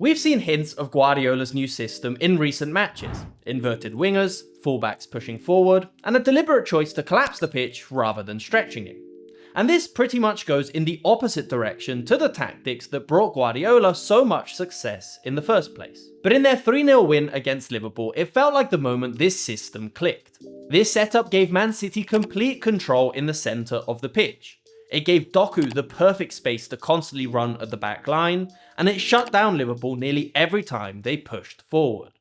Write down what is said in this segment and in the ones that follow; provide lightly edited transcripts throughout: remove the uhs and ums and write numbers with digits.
We've seen hints of Guardiola's new system in recent matches: inverted wingers, fullbacks pushing forward, and a deliberate choice to collapse the pitch rather than stretching it. And this pretty much goes in the opposite direction to the tactics that brought Guardiola so much success in the first place. But in their 3-0 win against Liverpool, it felt like the moment this system clicked. This setup gave Man City complete control in the centre of the pitch. It gave Doku the perfect space to constantly run at the back line, and it shut down Liverpool nearly every time they pushed forward.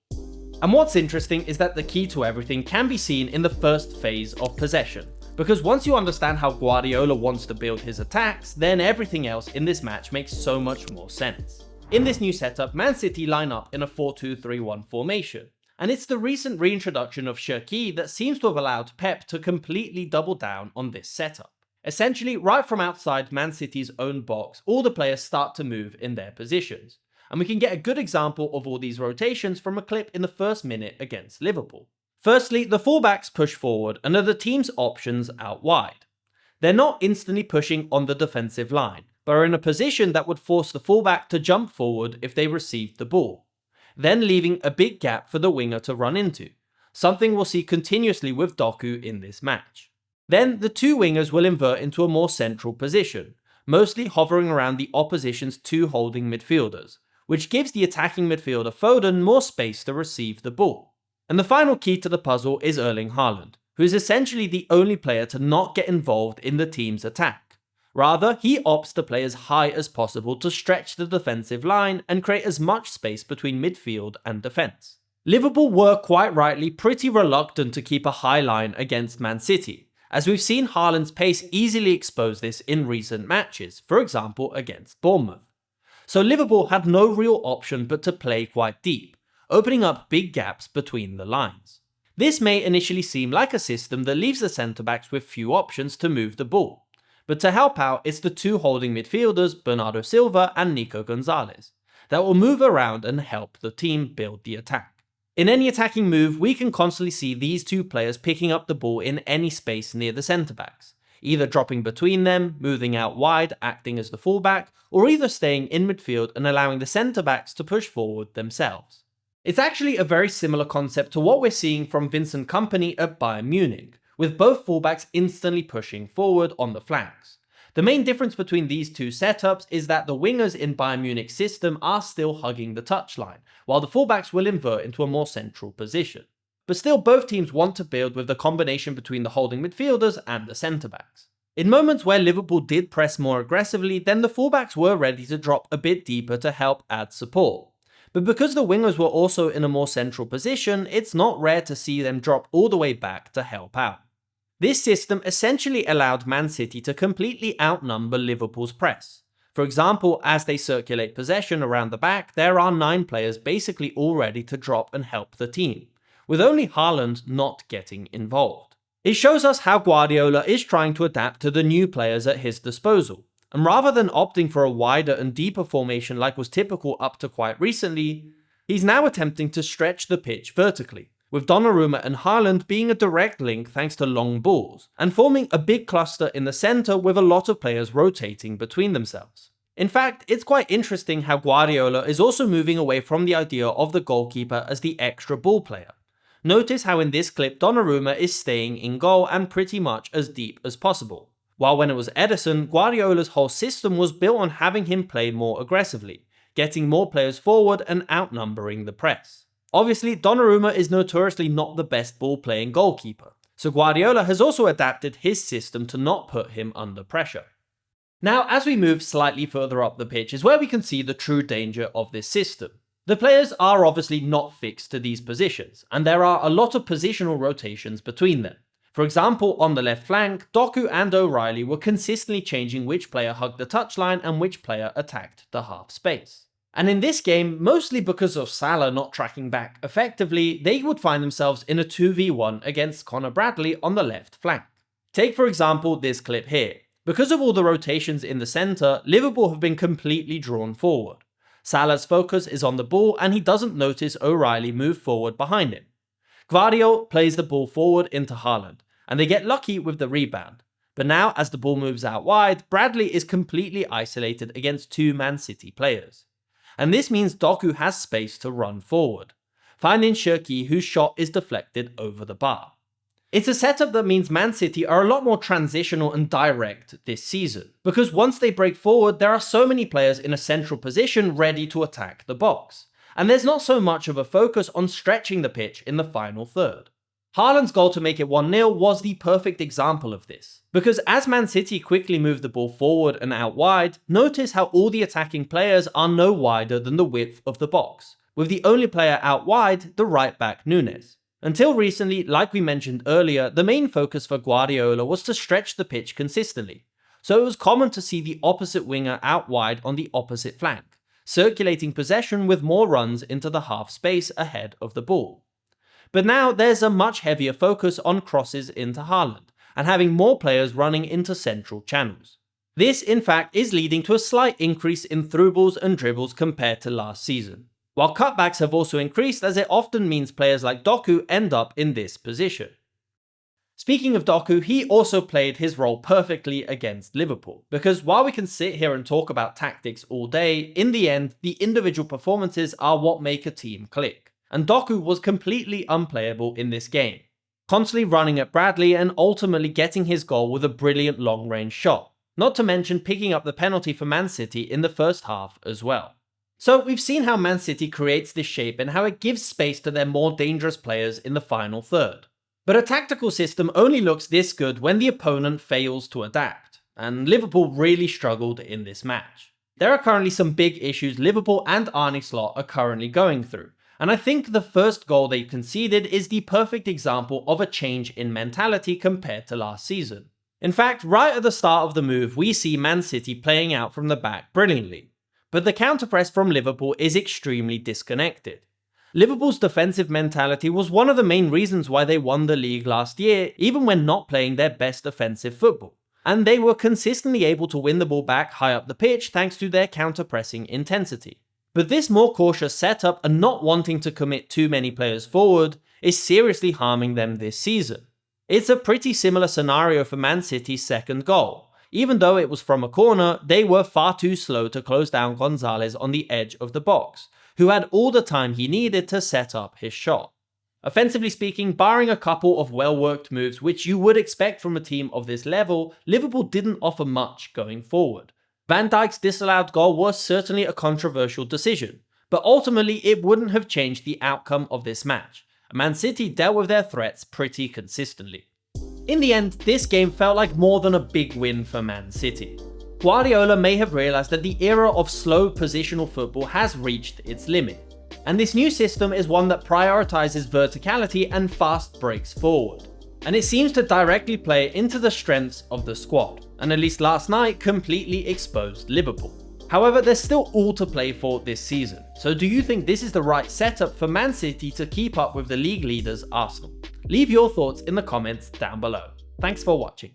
And what's interesting is that the key to everything can be seen in the first phase of possession, because once you understand how Guardiola wants to build his attacks, then everything else in this match makes so much more sense. In this new setup, Man City line up in a 4-2-3-1 formation, and it's the recent reintroduction of Cherki that seems to have allowed Pep to completely double down on this setup. Essentially, right from outside Man City's own box, all the players start to move in their positions. And we can get a good example of all these rotations from a clip in the first minute against Liverpool. Firstly, the fullbacks push forward and are the team's options out wide. They're not instantly pushing on the defensive line, but are in a position that would force the fullback to jump forward if they received the ball, then leaving a big gap for the winger to run into, something we'll see continuously with Doku in this match. Then the two wingers will invert into a more central position, mostly hovering around the opposition's two holding midfielders, which gives the attacking midfielder Foden more space to receive the ball. And the final key to the puzzle is Erling Haaland, who is essentially the only player to not get involved in the team's attack. Rather, he opts to play as high as possible to stretch the defensive line and create as much space between midfield and defence. Liverpool were quite rightly pretty reluctant to keep a high line against Man City, as we've seen Haaland's pace easily expose this in recent matches, for example against Bournemouth. So Liverpool had no real option but to play quite deep, opening up big gaps between the lines. This may initially seem like a system that leaves the centre-backs with few options to move the ball, but to help out it's the two holding midfielders Bernardo Silva and Nico Gonzalez that will move around and help the team build the attack. In any attacking move, we can constantly see these two players picking up the ball in any space near the centre-backs, either dropping between them, moving out wide, acting as the fullback, or either staying in midfield and allowing the centre-backs to push forward themselves. It's actually a very similar concept to what we're seeing from Vincent Kompany at Bayern Munich, with both fullbacks instantly pushing forward on the flanks. The main difference between these two setups is that the wingers in Bayern Munich's system are still hugging the touchline, while the fullbacks will invert into a more central position. But still, both teams want to build with the combination between the holding midfielders and the centre-backs. In moments where Liverpool did press more aggressively, then the fullbacks were ready to drop a bit deeper to help add support. But because the wingers were also in a more central position, it's not rare to see them drop all the way back to help out. This system essentially allowed Man City to completely outnumber Liverpool's press. For example, as they circulate possession around the back, there are 9 players basically all ready to drop and help the team, with only Haaland not getting involved. It shows us how Guardiola is trying to adapt to the new players at his disposal, and rather than opting for a wider and deeper formation like was typical up to quite recently, he's now attempting to stretch the pitch vertically, with Donnarumma and Haaland being a direct link thanks to long balls, and forming a big cluster in the centre with a lot of players rotating between themselves. In fact, it's quite interesting how Guardiola is also moving away from the idea of the goalkeeper as the extra ball player. Notice how in this clip Donnarumma is staying in goal and pretty much as deep as possible, while when it was Ederson, Guardiola's whole system was built on having him play more aggressively, getting more players forward and outnumbering the press. Obviously, Donnarumma is notoriously not the best ball-playing goalkeeper, so Guardiola has also adapted his system to not put him under pressure. Now, as we move slightly further up the pitch is where we can see the true danger of this system. The players are obviously not fixed to these positions, and there are a lot of positional rotations between them. For example, on the left flank, Doku and O'Reilly were consistently changing which player hugged the touchline and which player attacked the half space. And in this game, mostly because of Salah not tracking back effectively, they would find themselves in a 2v1 against Connor Bradley on the left flank. Take for example this clip here. Because of all the rotations in the centre, Liverpool have been completely drawn forward. Salah's focus is on the ball and he doesn't notice O'Reilly move forward behind him. Gvardiol plays the ball forward into Haaland, and they get lucky with the rebound. But now, as the ball moves out wide, Bradley is completely isolated against 2 Man City players. and this means Doku has space to run forward, finding Cherki, whose shot is deflected over the bar. It's a setup that means Man City are a lot more transitional and direct this season, because once they break forward, there are so many players in a central position ready to attack the box, and there's not so much of a focus on stretching the pitch in the final third. Haaland's goal to make it 1-0 was the perfect example of this, because as Man City quickly move the ball forward and out wide, notice how all the attacking players are no wider than the width of the box, with the only player out wide the right back Nunes. Until recently, like we mentioned earlier, the main focus for Guardiola was to stretch the pitch consistently, so it was common to see the opposite winger out wide on the opposite flank, circulating possession with more runs into the half space ahead of the ball. But now there's a much heavier focus on crosses into Haaland, and having more players running into central channels. This in fact is leading to a slight increase in through balls and dribbles compared to last season, while cutbacks have also increased, as it often means players like Doku end up in this position. Speaking of Doku, he also played his role perfectly against Liverpool, because while we can sit here and talk about tactics all day, in the end, the individual performances are what make a team click, and Doku was completely unplayable in this game, constantly running at Bradley and ultimately getting his goal with a brilliant long-range shot, not to mention picking up the penalty for Man City in the first half as well. So we've seen how Man City creates this shape and how it gives space to their more dangerous players in the final third. But a tactical system only looks this good when the opponent fails to adapt, and Liverpool really struggled in this match. There are currently some big issues Liverpool and Arne Slot are currently going through, and I think the first goal they conceded is the perfect example of a change in mentality compared to last season. In fact, right at the start of the move, we see Man City playing out from the back brilliantly, but the counter-press from Liverpool is extremely disconnected. Liverpool's defensive mentality was one of the main reasons why they won the league last year, even when not playing their best offensive football, and they were consistently able to win the ball back high up the pitch thanks to their counter-pressing intensity. But this more cautious setup and not wanting to commit too many players forward is seriously harming them this season. It's a pretty similar scenario for Man City's second goal. Even though it was from a corner, they were far too slow to close down Gonzalez on the edge of the box, who had all the time he needed to set up his shot. Offensively speaking, barring a couple of well-worked moves which you would expect from a team of this level, Liverpool didn't offer much going forward. Van Dijk's disallowed goal was certainly a controversial decision, but ultimately it wouldn't have changed the outcome of this match. Man City dealt with their threats pretty consistently. In the end, this game felt like more than a big win for Man City. Guardiola may have realised that the era of slow positional football has reached its limit, and this new system is one that prioritises verticality and fast breaks forward. And it seems to directly play into the strengths of the squad, and at least last night completely exposed Liverpool. However, there's still all to play for this season, so do you think this is the right setup for Man City to keep up with the league leaders Arsenal? Leave your thoughts in the comments down below. Thanks for watching.